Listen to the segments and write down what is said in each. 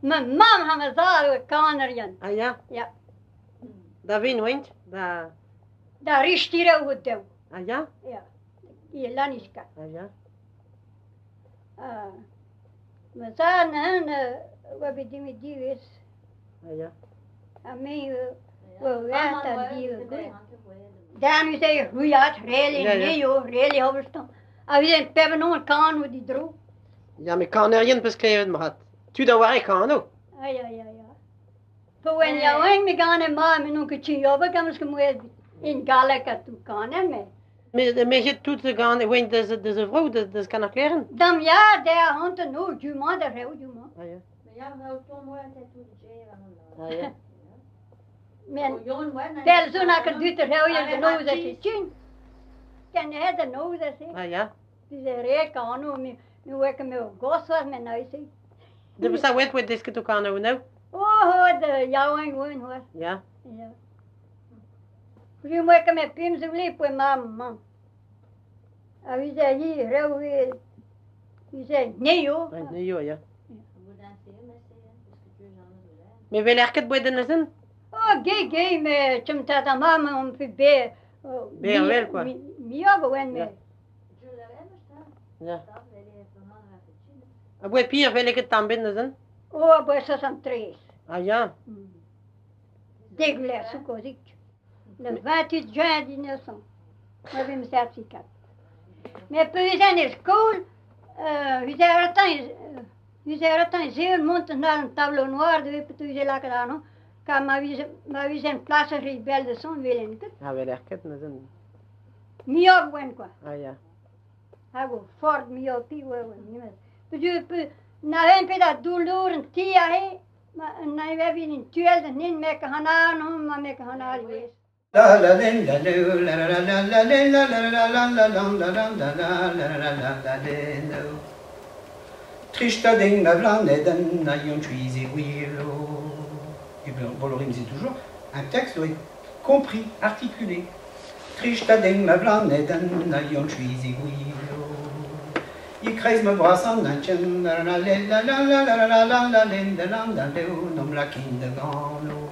Mijn mam gaan we daar kanarien. Ah ja? Ja. Daar win wint? Daar is hier ook het doen. Ah ja? Ja. Hier Laniska. Ah ja? We zijn we hebben die met die is. Ah ja? En mij we weten die. Dan is hij hoe ja, really, nee joh, really hebben staan. En we zijn hebben nog een kan die droog. Ja, maar kan er geen beschreven maar tu dan waar ik kan ook. Ah ja. Voor wanneer jou me gaan en maar me nog een jobben kan misschien moet in Galaka toe kan en me. Maar je doet te gaan, want deze vrouw, dat kan ik leren. Dan ja, daar hangt nu, je man, daar heel je man. Ah ja? Ja, maar ook toen mooi dat toen de jaren. Ah ja? Men, tel zo naar het duurt er heel je de nood dat je zien. Kan je de nood dat je? Ah ja? Die zei reken aan nu werken met gas was met huis. Dat bestaat wel wat dit ook aan nou. Oh, de jouw en gewoon hoor. Ja? Ja. Nu werken met Pim zo liep met mama. En wie zei hier, heel weer. Wie zei nee joh. Nee joh, ja. Maar wil ik het bij de zin? Oh, gay, me chumta ta mama om fi be. Be wel quoi. Mia gewoon me. Ja. Aboi pire wil ik het dan binnen zin? Oh, boy 63. Ah ja? Dégueulasse, ou quoi, le 28 juin 1900. Moi, j'ai mon certificat. Mais puis, in de school, we zijn zeer monten naar een tableau noir, de we je laten aan. Maar we zijn plaatsen rebel de son willen. Ah, wil ik het zin? Mia gewoon quoi. Ah ja. Hago fort mia pi gewoon. Dus je na een peda douleur een tia he. Maar na we hebben in tuel de nin mek gaan aan, maar mek gaan aan wees. La la la la la la la la la la la la la. Trista ding la blande den na yon chuizi wilo. Et bien, Bollorime c'est toujours un texte doit être compris, articulé. Trista ding la blande den na yon chuizi wilo. Je kreis me brassan na chen la la la la la la la la la la la la nom la kindegano.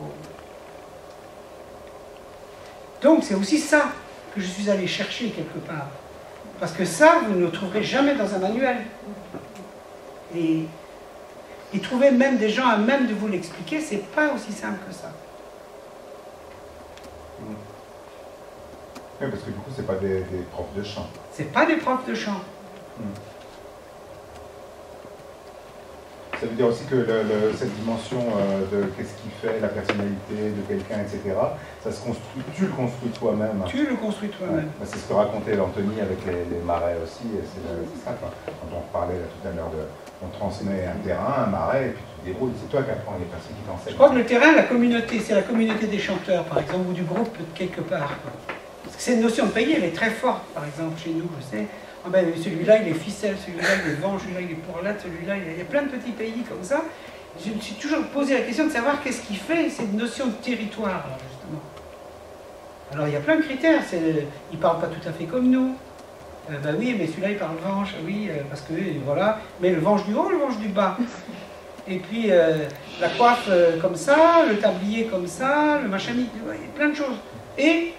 Donc c'est aussi ça que je suis allé chercher quelque part. Parce que ça, vous ne le trouverez jamais dans un manuel. Et trouver même des gens à même de vous l'expliquer, c'est pas aussi simple que ça. Oui, parce que du coup, c'est pas des profs de chant. C'est pas des profs de chant. Ça veut dire aussi que cette dimension de qu'est-ce qui fait la personnalité de quelqu'un, etc., ça se construit, tu le construis toi-même. Tu le construis toi-même. Ouais. C'est ce que racontait Anthony avec les marais aussi, et c'est ça, quoi. Quand on parlait là, tout à l'heure on transmet un terrain, un marais, et puis tu te débrouilles, c'est toi qui apprends, il n'y a personne qui t'enseigne. Je crois que le terrain, la communauté, c'est la communauté des chanteurs, par exemple, ou du groupe quelque part. Parce que cette notion de pays, elle est très forte, par exemple, chez nous, je sais. Ah ben, celui-là, il est ficelle, celui-là, il est vent, celui-là, il est pourlette, celui-là, il y a plein de petits pays comme ça. Je me suis toujours posé la question de savoir qu'est-ce qui fait cette notion de territoire, là, justement. Alors, il y a plein de critères. Ils ne parlent pas tout à fait comme nous. Ben oui, mais celui-là, il parle venche, oui, parce que, voilà. Mais le venche du haut, le venche du bas. Et puis, la coiffe comme ça, le tablier comme ça, le machin, il y a plein de choses. Et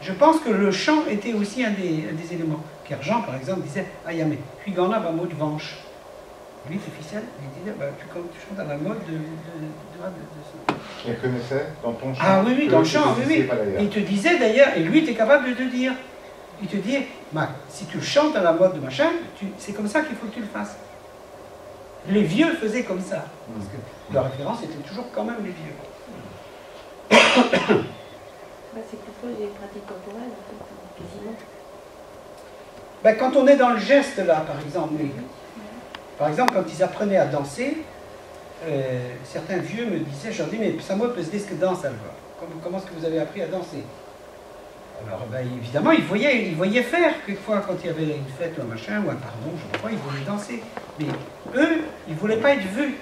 je pense que le chant était aussi un des éléments. Pierre Jean, par exemple, disait « Ah, mais puis gana va mot de vanche ». Lui, c'est officiel, il disait bah, « Tu chantes à la mode de ça ». Il connaissait dans ton chant. Ah oui, dans le chant, oui. Et il te disait d'ailleurs, et lui, il était capable de te dire. Il te dit bah, « Si tu chantes à la mode de machin, c'est comme ça qu'il faut que tu le fasses ». Les vieux faisaient comme ça. Parce que leur référence était toujours quand même les vieux. C'est plutôt des pratiques corporelles, en fait, quasiment. Ben, quand on est dans le geste, là, par exemple, par exemple, quand ils apprenaient à danser, certains vieux me disaient, je leur dis, mais ça moi, peut se dire ce que danse, alors. Comment est-ce que vous avez appris à danser? Alors, ben, évidemment, ils voyaient faire, quelquefois, quand il y avait une fête ou un machin, ou un pardon, je ne sais pas, ils voulaient danser. Mais eux, ils ne voulaient pas être vus.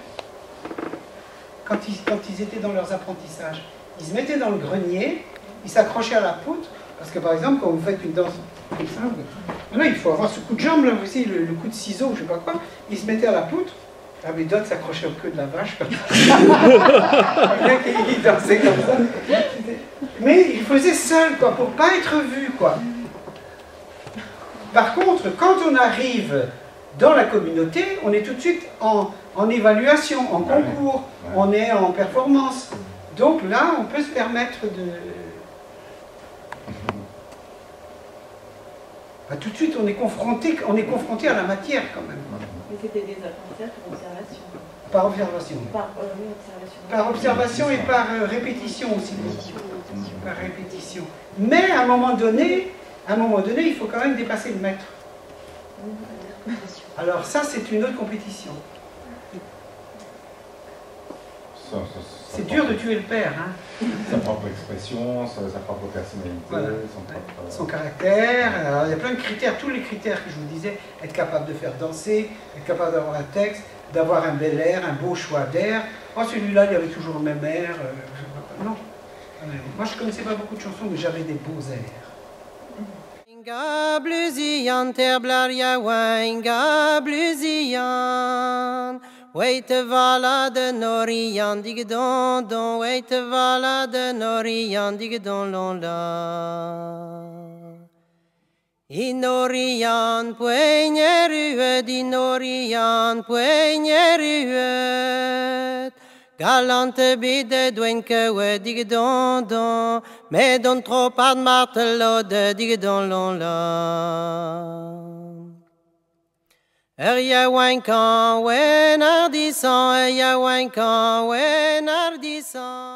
Quand ils étaient dans leurs apprentissages, ils se mettaient dans le grenier, ils s'accrochaient à la poutre, parce que par exemple, quand vous faites une danse comme ça, là, il faut avoir ce coup de jambe, là, vous savez, le coup de ciseau, je ne sais pas quoi, ils se mettaient à la poutre, Ah mais d'autres s'accrochaient au queue de la vache comme ça. Le mec, il dansait comme ça. Mais il faisait seul, quoi, pour pas être vu, quoi. Par contre, quand on arrive dans la communauté, on est tout de suite en évaluation, en concours, on est en performance. Donc là, on peut se permettre de... Bah, tout de suite, on est confronté à la matière quand même. Mais c'était des apprentissages par observation. Par observation. Oui, observation. Par observation et par répétition aussi. Par répétition. Mais à un moment donné, il faut quand même dépasser le maître. Alors ça, c'est une autre compétition. C'est dur de tuer le père. Hein. Sa propre expression, sa propre personnalité, Voilà. Son caractère. Alors, il y a plein de critères, tous les critères que je vous disais, être capable de faire danser, être capable d'avoir un texte, d'avoir un bel air, un beau choix d'air. Oh, celui-là, il y avait toujours le même air. Non. Moi, je ne connaissais pas beaucoup de chansons, mais j'avais des beaux airs. Inga bluzian ter blaria inga bluzian. Wait vala de norian dig don don. Wait vala de norian dig don lon la. Inorian poegneruet, inorian poegneruet. Galante bide dwenke we dig don don. Mais don trop ad martelode dig don lon la. Ya wankan wen ardisan, ya wankan wen ardisan.